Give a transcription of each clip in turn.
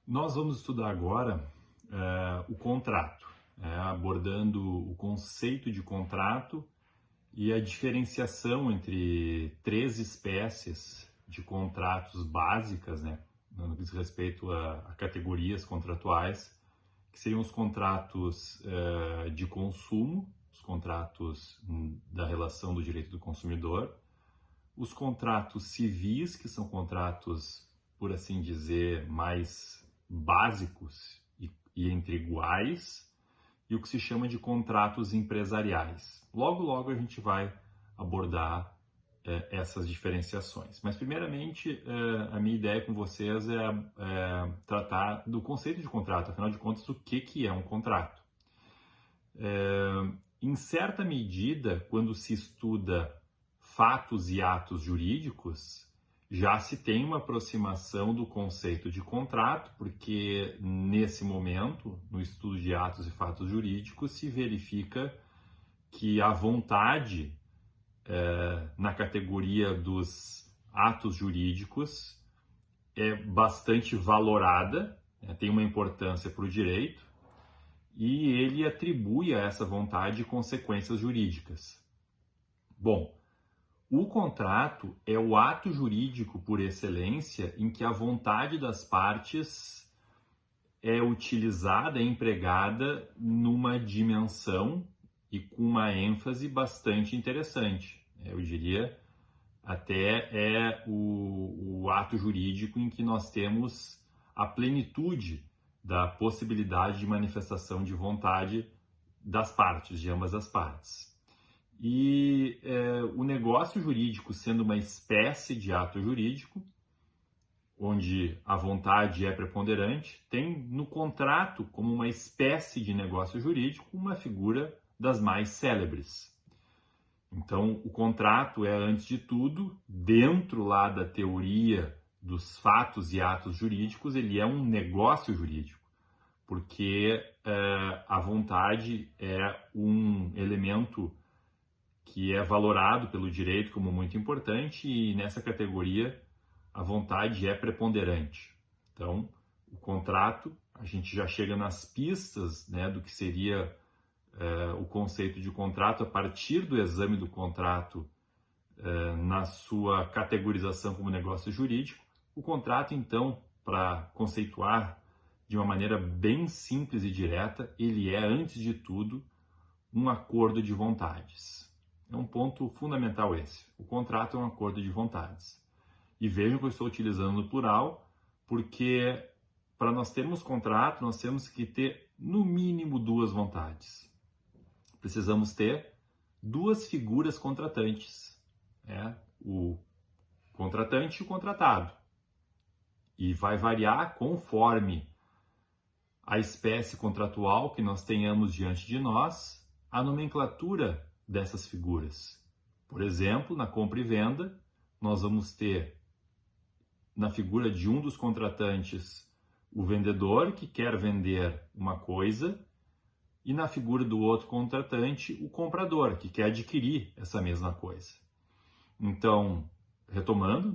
Nós vamos estudar agora o contrato, abordando o conceito de contrato e a diferenciação entre três espécies de contratos básicas, né, no que diz respeito a categorias contratuais, que seriam os contratos de consumo, os contratos da relação do direito do consumidor, os contratos civis, que são contratos, por assim dizer, mais básicos e entre iguais, e o que se chama de contratos empresariais. Logo, logo a gente vai abordar essas diferenciações. Mas, primeiramente, a minha ideia com vocês é tratar do conceito de contrato. Afinal de contas, o que é um contrato? Em certa medida, quando se estuda fatos e atos jurídicos, já se tem uma aproximação do conceito de contrato, porque nesse momento, no estudo de atos e fatos jurídicos, se verifica que a vontade na categoria dos atos jurídicos é bastante valorada, tem uma importância para o direito, e ele atribui a essa vontade consequências jurídicas. Bom, o contrato é o ato jurídico por excelência em que a vontade das partes é utilizada, é empregada numa dimensão e com uma ênfase bastante interessante. Eu diria até é o ato jurídico em que nós temos a plenitude da possibilidade de manifestação de vontade das partes, de ambas as partes. E o negócio jurídico sendo uma espécie de ato jurídico, onde a vontade é preponderante, tem no contrato, como uma espécie de negócio jurídico, uma figura das mais célebres. Então, o contrato é, antes de tudo, dentro lá da teoria dos fatos e atos jurídicos, ele é um negócio jurídico, porque a vontade é um elemento que é valorado pelo direito como muito importante, e nessa categoria a vontade é preponderante. Então, o contrato, a gente já chega nas pistas, né, do que seria o conceito de contrato a partir do exame do contrato na sua categorização como negócio jurídico. O contrato, então, para conceituar de uma maneira bem simples e direta, ele é, antes de tudo, um acordo de vontades. É um ponto fundamental esse. O contrato é um acordo de vontades. E vejam que eu estou utilizando no plural, porque para nós termos contrato, nós temos que ter no mínimo duas vontades. Precisamos ter duas figuras contratantes, o contratante e o contratado. E vai variar conforme a espécie contratual que nós tenhamos diante de nós, a nomenclatura dessas figuras. Por exemplo, na compra e venda, nós vamos ter na figura de um dos contratantes o vendedor que quer vender uma coisa, e na figura do outro contratante o comprador que quer adquirir essa mesma coisa. Então, retomando,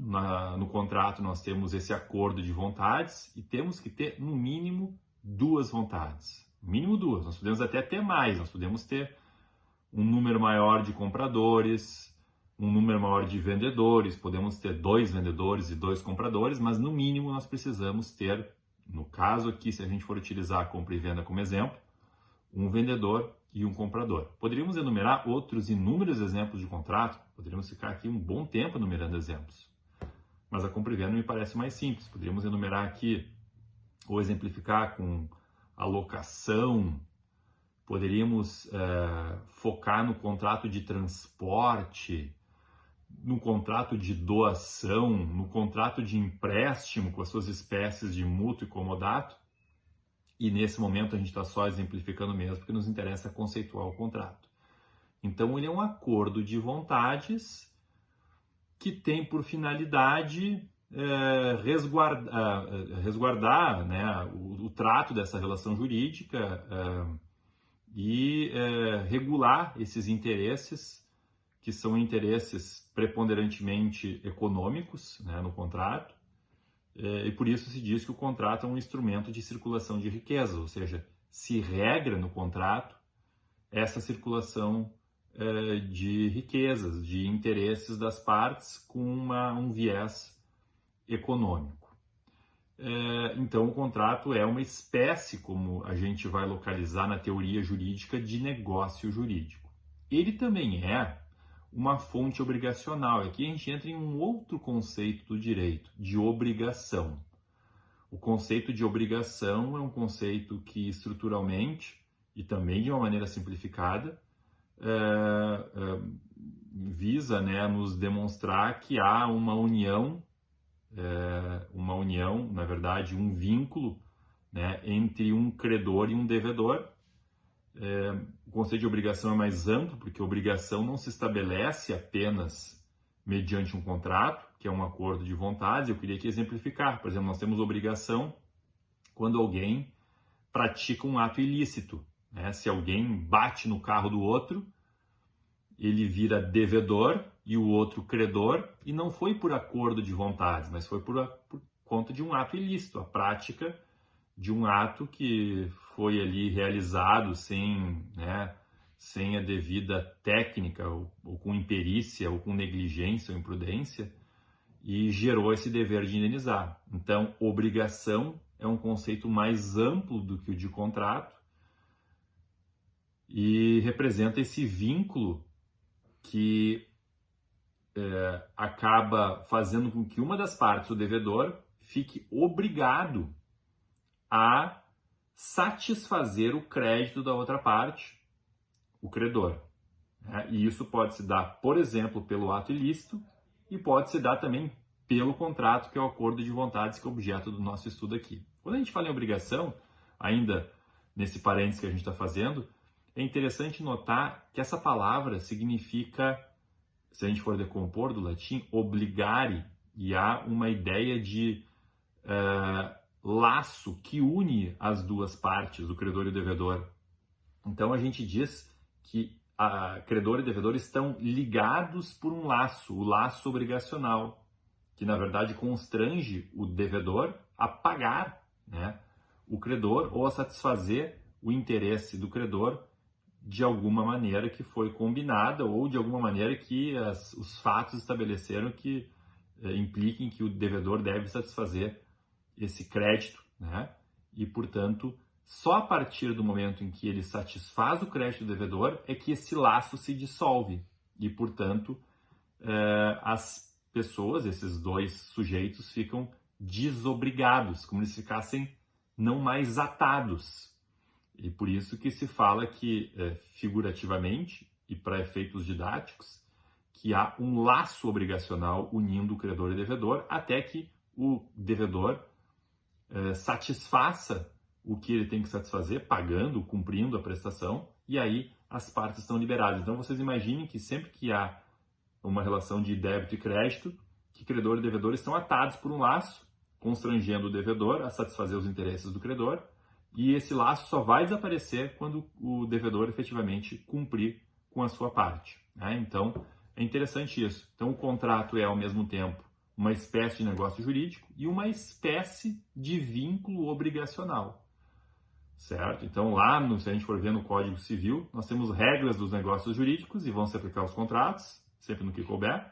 no contrato nós temos esse acordo de vontades e temos que ter no mínimo duas vontades. No mínimo duas, nós podemos até ter mais, nós podemos ter um número maior de compradores, um número maior de vendedores, podemos ter dois vendedores e dois compradores, mas no mínimo nós precisamos ter, no caso aqui, se a gente for utilizar a compra e venda como exemplo, um vendedor e um comprador. Poderíamos enumerar outros inúmeros exemplos de contrato, poderíamos ficar aqui um bom tempo enumerando exemplos, mas a compra e venda me parece mais simples. Poderíamos enumerar aqui ou exemplificar com alocação. Poderíamos focar no contrato de transporte, no contrato de doação, no contrato de empréstimo com as suas espécies de mútuo e comodato. E nesse momento a gente está só exemplificando mesmo, porque nos interessa conceituar o contrato. Então ele é um acordo de vontades que tem por finalidade resguardar, né, o trato dessa relação jurídica e regular esses interesses, que são interesses preponderantemente econômicos, né, no contrato, e por isso se diz que o contrato é um instrumento de circulação de riqueza, ou seja, se regra no contrato essa circulação de riquezas, de interesses das partes com um viés econômico. Então, o contrato é uma espécie, como a gente vai localizar na teoria jurídica, de negócio jurídico. Ele também é uma fonte obrigacional. Aqui a gente entra em um outro conceito do direito, de obrigação. O conceito de obrigação é um conceito que estruturalmente, e também de uma maneira simplificada, visa, né, nos demonstrar que há uma união, na verdade, um vínculo, né, entre um credor e um devedor. O conceito de obrigação é mais amplo, porque obrigação não se estabelece apenas mediante um contrato, que é um acordo de vontades. Eu queria aqui exemplificar. Por exemplo, nós temos obrigação quando alguém pratica um ato ilícito. Né? Se alguém bate no carro do outro, ele vira devedor e o outro credor, e não foi por acordo de vontades, mas foi por conta de um ato ilícito, a prática de um ato que foi ali realizado sem a devida técnica, ou com imperícia, ou com negligência ou imprudência, e gerou esse dever de indenizar. Então, obrigação é um conceito mais amplo do que o de contrato e representa esse vínculo que acaba fazendo com que uma das partes, o devedor, fique obrigado a satisfazer o crédito da outra parte, o credor. E isso pode se dar, por exemplo, pelo ato ilícito e pode se dar também pelo contrato, que é o acordo de vontades, que é o objeto do nosso estudo aqui. Quando a gente fala em obrigação, ainda nesse parênteses que a gente está fazendo, é interessante notar que essa palavra significa, se a gente for decompor do latim, obligare, e há uma ideia de laço que une as duas partes, o credor e o devedor. Então a gente diz que credor e devedor estão ligados por um laço, o laço obrigacional, que na verdade constrange o devedor a pagar, né, o credor ou a satisfazer o interesse do credor de alguma maneira que foi combinada ou de alguma maneira que os fatos estabeleceram que impliquem que o devedor deve satisfazer esse crédito, né? E, portanto, só a partir do momento em que ele satisfaz o crédito do devedor é que esse laço se dissolve e, portanto, as pessoas, esses dois sujeitos, ficam desobrigados, como se ficassem não mais atados. E por isso que se fala que, figurativamente e para efeitos didáticos, que há um laço obrigacional unindo o credor e o devedor até que o devedor satisfaça o que ele tem que satisfazer, pagando, cumprindo a prestação, e aí as partes estão liberadas. Então vocês imaginem que sempre que há uma relação de débito e crédito, que credor e devedor estão atados por um laço, constrangendo o devedor a satisfazer os interesses do credor, e esse laço só vai desaparecer quando o devedor efetivamente cumprir com a sua parte. Né? Então, é interessante isso. Então, o contrato é, ao mesmo tempo, uma espécie de negócio jurídico e uma espécie de vínculo obrigacional. Certo? Então, lá, se a gente for ver no Código Civil, nós temos regras dos negócios jurídicos e vão se aplicar aos contratos, sempre no que couber.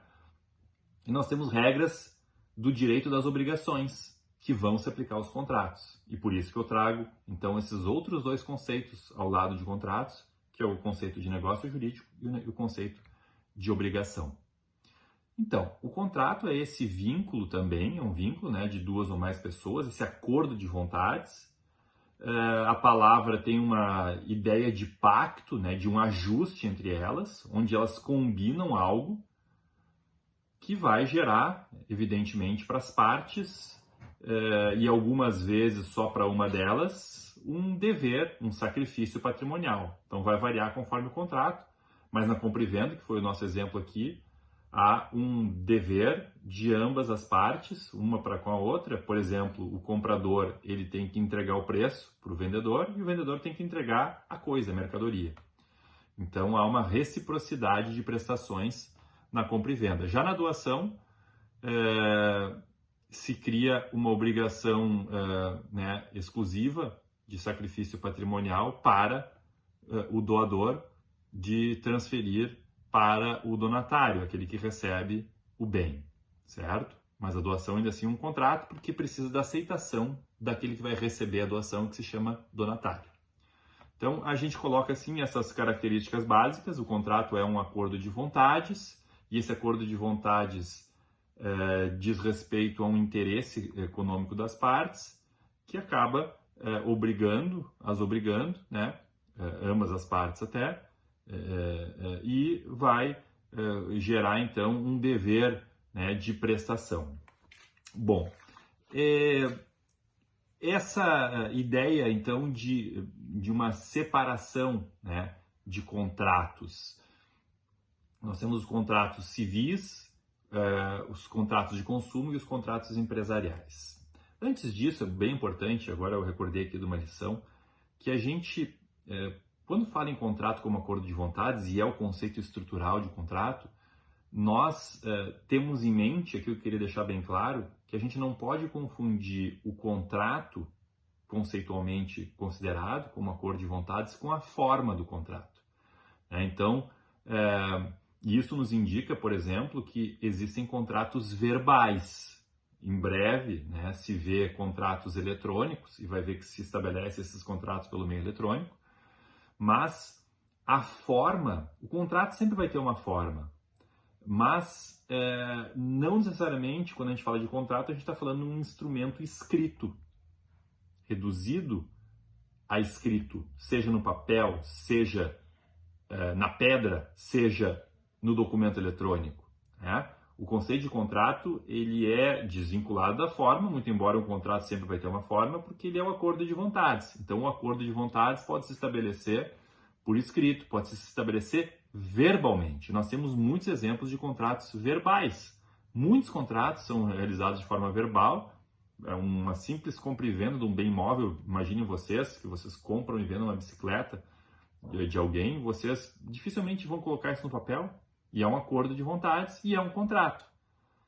E nós temos regras do direito das obrigações, que vão se aplicar aos contratos. E por isso que eu trago, então, esses outros dois conceitos ao lado de contratos, que é o conceito de negócio jurídico e o conceito de obrigação. Então, o contrato é esse vínculo também, é um vínculo, né, de duas ou mais pessoas, esse acordo de vontades. A palavra tem uma ideia de pacto, né, de um ajuste entre elas, onde elas combinam algo que vai gerar, evidentemente, para as partes, e algumas vezes só para uma delas, um dever, um sacrifício patrimonial. Então vai variar conforme o contrato, mas na compra e venda, que foi o nosso exemplo aqui, há um dever de ambas as partes, uma para com a outra. Por exemplo, o comprador ele tem que entregar o preço para o vendedor e o vendedor tem que entregar a coisa, a mercadoria. Então há uma reciprocidade de prestações na compra e venda. Já na doação, se cria uma obrigação né, exclusiva de sacrifício patrimonial para o doador de transferir para o donatário, aquele que recebe o bem, certo? Mas a doação ainda assim é um contrato porque precisa da aceitação daquele que vai receber a doação, que se chama donatário. Então, a gente coloca assim essas características básicas. O contrato é um acordo de vontades, e esse acordo de vontades diz respeito a um interesse econômico das partes, que acaba obrigando, né, ambas as partes até, e vai gerar então um dever, né, de prestação. Bom, essa ideia então de uma separação, né, de contratos. Nós temos os contratos civis, os contratos de consumo e os contratos empresariais. Antes disso, é bem importante, agora eu recordei aqui de uma lição, que a gente, quando fala em contrato como acordo de vontades, e é o conceito estrutural de contrato, nós temos em mente, aqui eu queria deixar bem claro, que a gente não pode confundir o contrato, conceitualmente considerado como acordo de vontades, com a forma do contrato. Então, isso nos indica, por exemplo, que existem contratos verbais. Em breve, né, se vê contratos eletrônicos, e vai ver que se estabelece esses contratos pelo meio eletrônico, mas a forma, o contrato sempre vai ter uma forma, mas não necessariamente, quando a gente fala de contrato, a gente está falando de um instrumento escrito, reduzido a escrito, seja no papel, seja na pedra, seja no documento eletrônico, né? O conceito de contrato, ele é desvinculado da forma, muito embora um contrato sempre vai ter uma forma, porque ele é um acordo de vontades. Então, o acordo de vontades pode se estabelecer por escrito, pode se estabelecer verbalmente. Nós temos muitos exemplos de contratos verbais. Muitos contratos são realizados de forma verbal. É uma simples compra e venda de um bem imóvel. Imaginem vocês, que vocês compram e vendem uma bicicleta de alguém, vocês dificilmente vão colocar isso no papel. E é um acordo de vontades e é um contrato.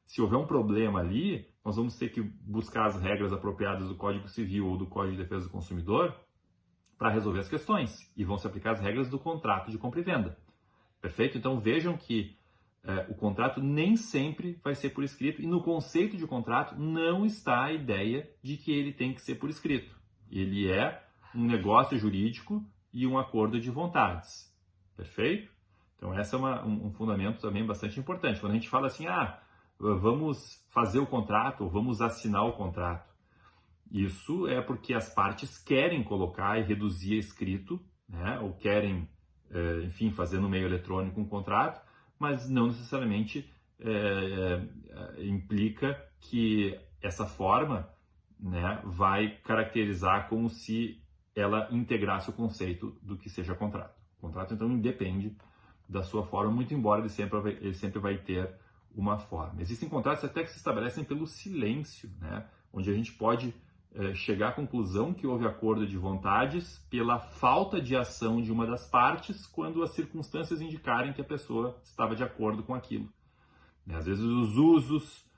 Se houver um problema ali, nós vamos ter que buscar as regras apropriadas do Código Civil ou do Código de Defesa do Consumidor para resolver as questões. E vão se aplicar as regras do contrato de compra e venda. Perfeito? Então vejam que o contrato nem sempre vai ser por escrito. E no conceito de contrato não está a ideia de que ele tem que ser por escrito. Ele é um negócio jurídico e um acordo de vontades. Perfeito? Então, esse é um fundamento também bastante importante. Quando a gente fala assim, vamos fazer o contrato, ou vamos assinar o contrato, isso é porque as partes querem colocar e reduzir a escrito, né, ou querem, enfim, fazer no meio eletrônico um contrato, mas não necessariamente implica que essa forma, né, vai caracterizar como se ela integrasse o conceito do que seja contrato. O contrato, então, independe da sua forma, muito embora ele sempre vai ter uma forma. Existem contratos até que se estabelecem pelo silêncio, né? Onde a gente pode chegar à conclusão que houve acordo de vontades pela falta de ação de uma das partes quando as circunstâncias indicarem que a pessoa estava de acordo com aquilo. Às vezes os usos,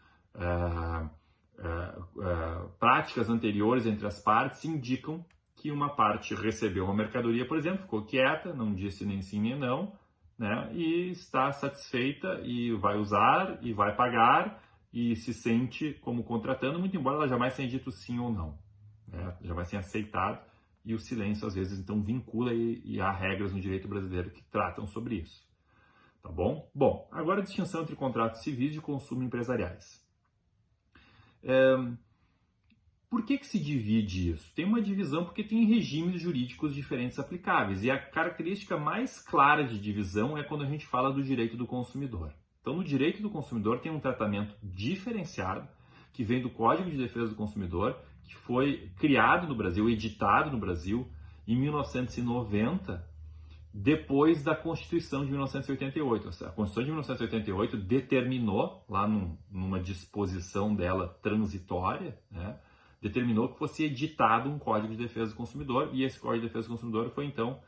práticas anteriores entre as partes indicam que uma parte recebeu uma mercadoria, por exemplo, ficou quieta, não disse nem sim nem não, né? E está satisfeita e vai usar e vai pagar e se sente como contratando, muito embora ela jamais tenha dito sim ou não, né? Jamais tenha aceitado, e o silêncio às vezes então vincula e há regras no direito brasileiro que tratam sobre isso. Tá bom? Bom, agora a distinção entre contratos civis de consumo empresariais. Por que se divide isso? Tem uma divisão porque tem regimes jurídicos diferentes aplicáveis. E a característica mais clara de divisão é quando a gente fala do direito do consumidor. Então, no direito do consumidor tem um tratamento diferenciado que vem do Código de Defesa do Consumidor, que foi criado no Brasil, editado no Brasil em 1990, depois da Constituição de 1988. A Constituição de 1988 determinou, lá numa disposição dela transitória, né, determinou que fosse editado um Código de Defesa do Consumidor, e esse Código de Defesa do Consumidor foi então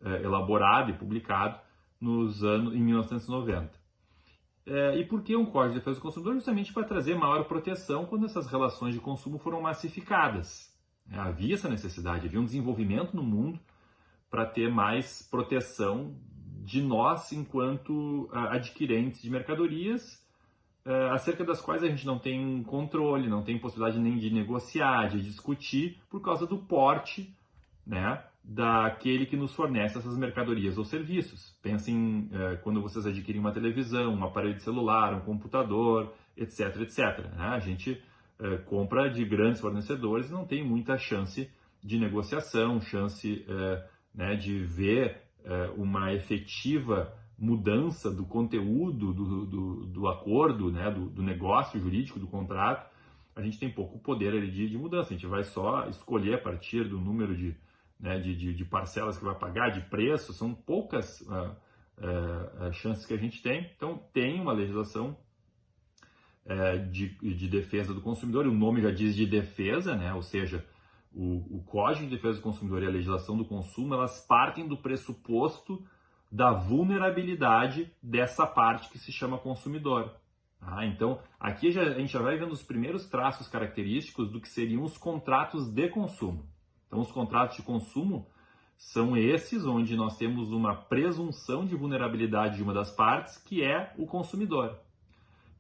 elaborado e publicado em 1990. E por que um Código de Defesa do Consumidor? Justamente para trazer maior proteção quando essas relações de consumo foram massificadas. Havia essa necessidade, havia um desenvolvimento no mundo para ter mais proteção de nós enquanto adquirentes de mercadorias, acerca das quais a gente não tem controle, não tem possibilidade nem de negociar, de discutir, por causa do porte, né, daquele que nos fornece essas mercadorias ou serviços. Pensem quando vocês adquirem uma televisão, um aparelho de celular, um computador, etc, etc. Né? A gente compra de grandes fornecedores e não tem muita chance de negociação, chance né, de ver uma efetiva mudança do conteúdo do acordo, né, do negócio jurídico, do contrato. A gente tem pouco poder ali de mudança, a gente vai só escolher a partir do número de parcelas que vai pagar, de preço, são poucas chances que a gente tem. Então, tem uma legislação de defesa do consumidor, e o nome já diz de defesa, né? Ou seja, o Código de Defesa do Consumidor e a legislação do consumo, elas partem do pressuposto da vulnerabilidade dessa parte que se chama consumidor. Então, aqui a gente já vai vendo os primeiros traços característicos do que seriam os contratos de consumo. Então, os contratos de consumo são esses onde nós temos uma presunção de vulnerabilidade de uma das partes, que é o consumidor.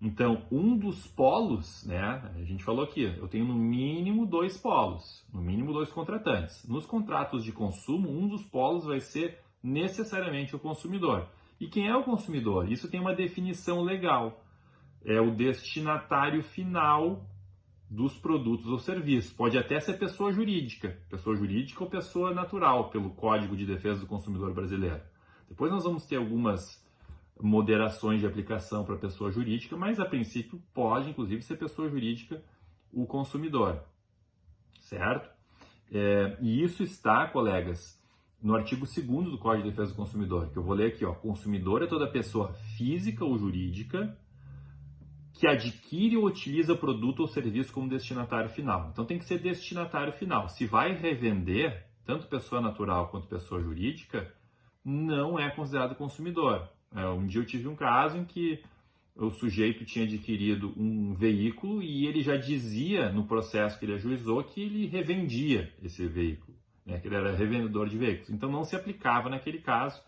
Então, um dos polos, né, a gente falou aqui, eu tenho no mínimo 2 polos, no mínimo 2 contratantes. Nos contratos de consumo, um dos polos vai ser necessariamente o consumidor. E quem é o consumidor? Isso tem uma definição legal. É o destinatário final dos produtos ou serviços. Pode até ser pessoa jurídica ou pessoa natural, pelo Código de Defesa do Consumidor brasileiro. Depois nós vamos ter algumas moderações de aplicação para pessoa jurídica, mas a princípio pode, inclusive, ser pessoa jurídica o consumidor, certo? E isso está, colegas, no artigo 2º do Código de Defesa do Consumidor, que eu vou ler aqui, ó. Consumidor é toda pessoa física ou jurídica que adquire ou utiliza produto ou serviço como destinatário final. Então tem que ser destinatário final. Se vai revender, tanto pessoa natural quanto pessoa jurídica, não é considerado consumidor. Um dia eu tive um caso em que o sujeito tinha adquirido um veículo e ele já dizia no processo que ele ajuizou que ele revendia esse veículo, né, que ele era revendedor de veículos. Então não se aplicava naquele caso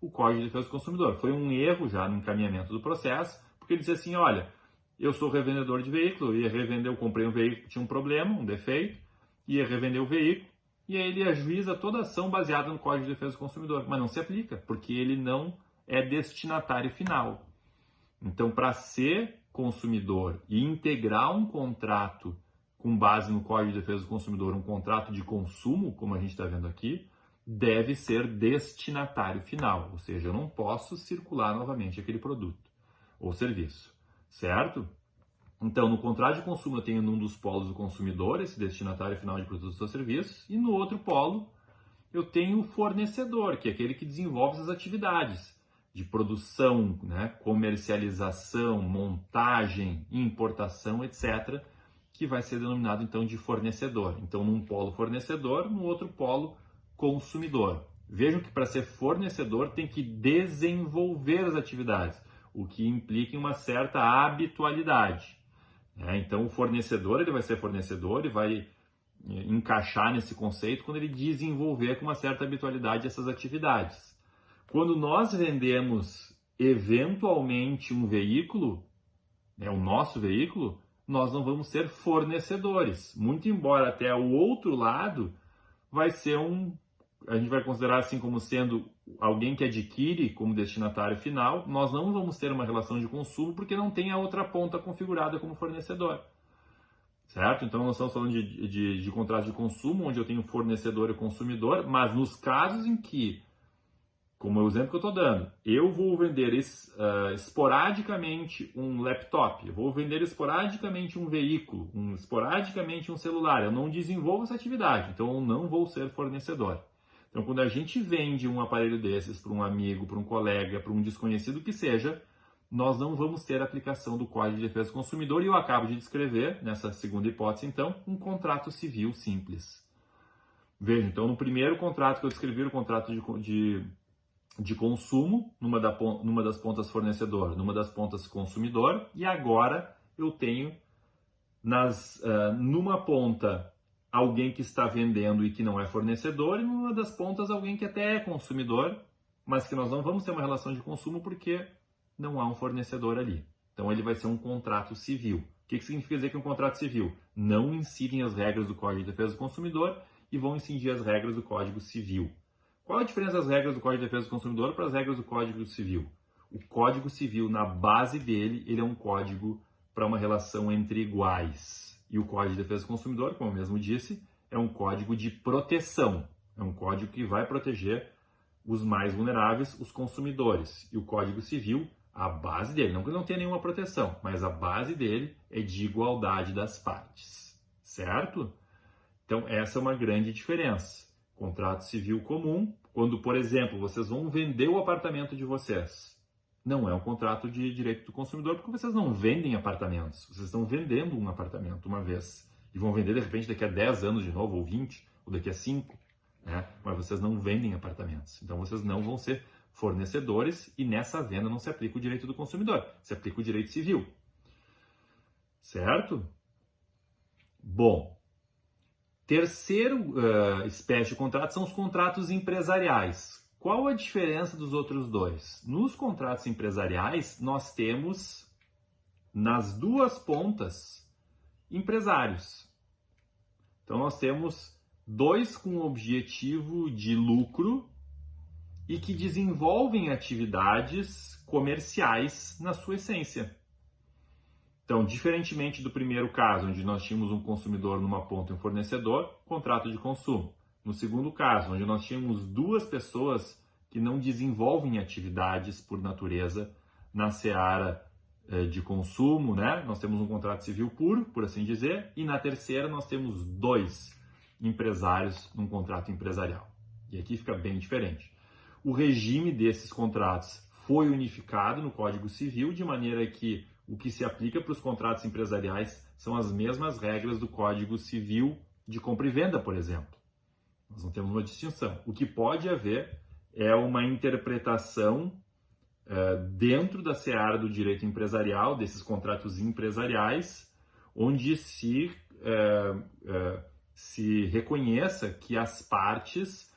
o Código de Defesa do Consumidor. Foi um erro já no encaminhamento do processo, porque ele dizia assim, olha, eu sou revendedor de veículo, eu ia revender, eu comprei um veículo que tinha um problema, um defeito, ia revender o veículo, e aí ele ajuiza toda a ação baseada no Código de Defesa do Consumidor, mas não se aplica, porque ele não é destinatário final. Então, para ser consumidor e integrar um contrato com base no Código de Defesa do Consumidor, um contrato de consumo, como a gente está vendo aqui, deve ser destinatário final, ou seja, eu não posso circular novamente aquele produto ou serviço, certo? Então, no contrato de consumo eu tenho num dos polos o consumidor, esse destinatário final de produtos ou serviços, e no outro polo eu tenho o fornecedor, que é aquele que desenvolve essas atividades de produção, né, comercialização, montagem, importação, etc., que vai ser denominado então de fornecedor. Então, num polo fornecedor, no outro polo consumidor. Vejam que para ser fornecedor tem que desenvolver as atividades, o que implica em uma certa habitualidade. Então, o fornecedor ele vai ser fornecedor e vai encaixar nesse conceito quando ele desenvolver com uma certa habitualidade essas atividades. Quando nós vendemos eventualmente um veículo, o nosso veículo, nós não vamos ser fornecedores. Muito embora até o outro lado vai ser a gente vai considerar assim como sendo alguém que adquire como destinatário final, nós não vamos ter uma relação de consumo porque não tem a outra ponta configurada como fornecedor. Certo? Então nós estamos falando de contrato de consumo, onde eu tenho fornecedor e consumidor, mas nos casos em que, como é o exemplo que eu estou dando, eu vou vender esporadicamente um laptop, eu vou vender esporadicamente um veículo, esporadicamente um celular, eu não desenvolvo essa atividade, então eu não vou ser fornecedor. Então, quando a gente vende um aparelho desses para um amigo, para um colega, para um desconhecido que seja, nós não vamos ter aplicação do Código de Defesa do Consumidor, e eu acabo de descrever, nessa segunda hipótese, então, um contrato civil simples. Veja, então, no primeiro contrato que eu descrevi, o contrato de consumo, numa das pontas fornecedor, numa das pontas consumidor, e agora eu tenho numa ponta alguém que está vendendo e que não é fornecedor, e numa das pontas alguém que até é consumidor, mas que nós não vamos ter uma relação de consumo porque não há um fornecedor ali. Então ele vai ser um contrato civil. O que significa dizer que é um contrato civil? Não incidem as regras do Código de Defesa do Consumidor e vão incidir as regras do Código Civil. Qual a diferença das regras do Código de Defesa do Consumidor para as regras do Código Civil? O Código Civil, na base dele, ele é um código para uma relação entre iguais. E o Código de Defesa do Consumidor, como eu mesmo disse, é um código de proteção. É um código que vai proteger os mais vulneráveis, os consumidores. E o Código Civil, a base dele, não que ele não tenha nenhuma proteção, mas a base dele é de igualdade das partes. Certo? Então, essa é uma grande diferença. Contrato civil comum, quando, por exemplo, vocês vão vender o apartamento de vocês. Não é um contrato de direito do consumidor, porque vocês não vendem apartamentos. Vocês estão vendendo um apartamento uma vez. E vão vender, de repente, daqui a 10 anos de novo, ou 20, ou daqui a 5. Né? Mas vocês não vendem apartamentos. Então, vocês não vão ser fornecedores e nessa venda não se aplica o direito do consumidor. Se aplica o direito civil. Certo? Bom. Terceiro espécie de contrato são os contratos empresariais. Qual a diferença dos outros dois? Nos contratos empresariais, nós temos nas duas pontas empresários. Então, nós temos dois com o objetivo de lucro e que desenvolvem atividades comerciais na sua essência. Então, diferentemente do primeiro caso, onde nós tínhamos um consumidor numa ponta e um fornecedor, contrato de consumo. No segundo caso, onde nós tínhamos duas pessoas que não desenvolvem atividades por natureza na seara de consumo, né? Nós temos um contrato civil puro, por assim dizer, e na terceira nós temos dois empresários num contrato empresarial. E aqui fica bem diferente. O regime desses contratos foi unificado no Código Civil, de maneira que o que se aplica para os contratos empresariais são as mesmas regras do Código Civil de compra e venda, por exemplo. Nós não temos uma distinção. O que pode haver é uma interpretação dentro da seara do direito empresarial, desses contratos empresariais, onde se reconheça que as partes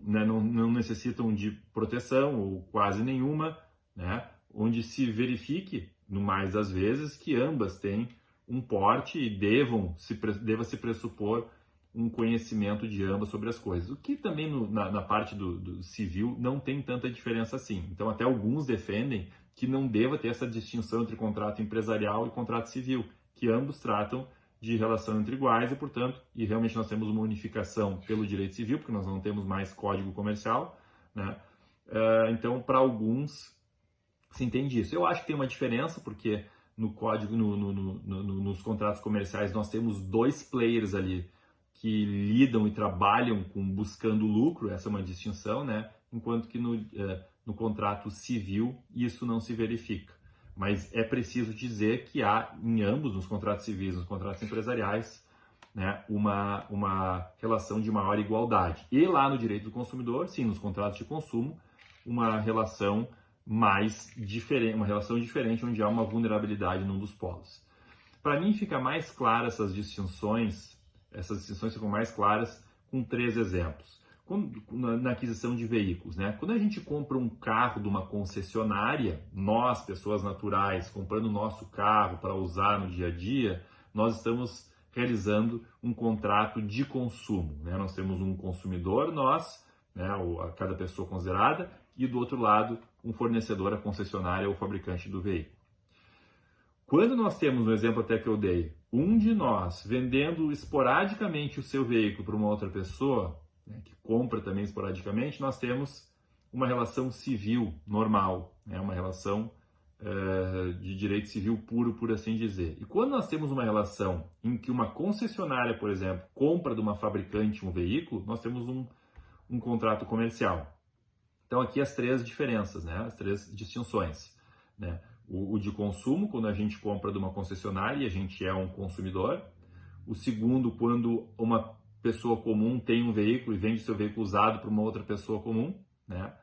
não necessitam de proteção ou quase nenhuma, né? Onde se verifique, no mais das vezes, que ambas têm um porte e deva se pressupor um conhecimento de ambas sobre as coisas. O que também na parte do civil não tem tanta diferença assim. Então até alguns defendem que não deva ter essa distinção entre contrato empresarial e contrato civil, que ambos tratam de relação entre iguais e, portanto, e realmente nós temos uma unificação pelo direito civil, porque nós não temos mais código comercial, né? Então, para alguns, se entende isso. Eu acho que tem uma diferença, porque no código, nos contratos comerciais, nós temos dois players ali que lidam e trabalham buscando lucro, essa é uma distinção, né? Enquanto que no contrato civil isso não se verifica. Mas é preciso dizer que há em ambos, nos contratos civis e nos contratos empresariais, né, uma relação de maior igualdade. E lá no direito do consumidor, sim, nos contratos de consumo, uma relação uma relação diferente, onde há uma vulnerabilidade num dos polos. Para mim fica mais clara essas distinções ficam mais claras com 3 exemplos. Na aquisição de veículos, né? Quando a gente compra um carro de uma concessionária, nós, pessoas naturais, comprando o nosso carro para usar no dia a dia, nós estamos realizando um contrato de consumo, né? Nós temos um consumidor, né, cada pessoa considerada, e do outro lado, um fornecedor, a concessionária ou o fabricante do veículo. Quando nós temos, no exemplo até que eu dei, um de nós vendendo esporadicamente o seu veículo para uma outra pessoa, né, que compra também esporadicamente, nós temos uma relação civil normal, né, uma relação de direito civil puro, por assim dizer. E quando nós temos uma relação em que uma concessionária, por exemplo, compra de uma fabricante um veículo, nós temos um contrato comercial. Então aqui as 3 diferenças, né, as 3 distinções, né? O de consumo, quando a gente compra de uma concessionária e a gente é um consumidor. O segundo, quando uma pessoa comum tem um veículo e vende seu veículo usado para uma outra pessoa comum, né?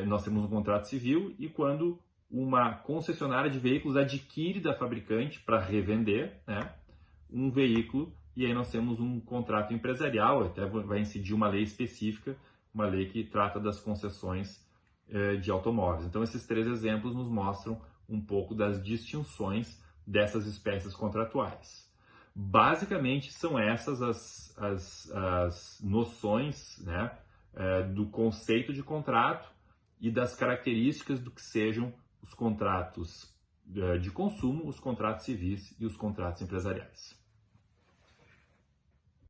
Nós temos um contrato civil e quando uma concessionária de veículos adquire da fabricante para revender, né, um veículo, e aí nós temos um contrato empresarial, até vai incidir uma lei específica, uma lei que trata das concessões de automóveis. Então esses 3 exemplos nos mostram um pouco das distinções dessas espécies contratuais. Basicamente são essas as noções, né, do conceito de contrato e das características do que sejam os contratos de consumo, os contratos civis e os contratos empresariais.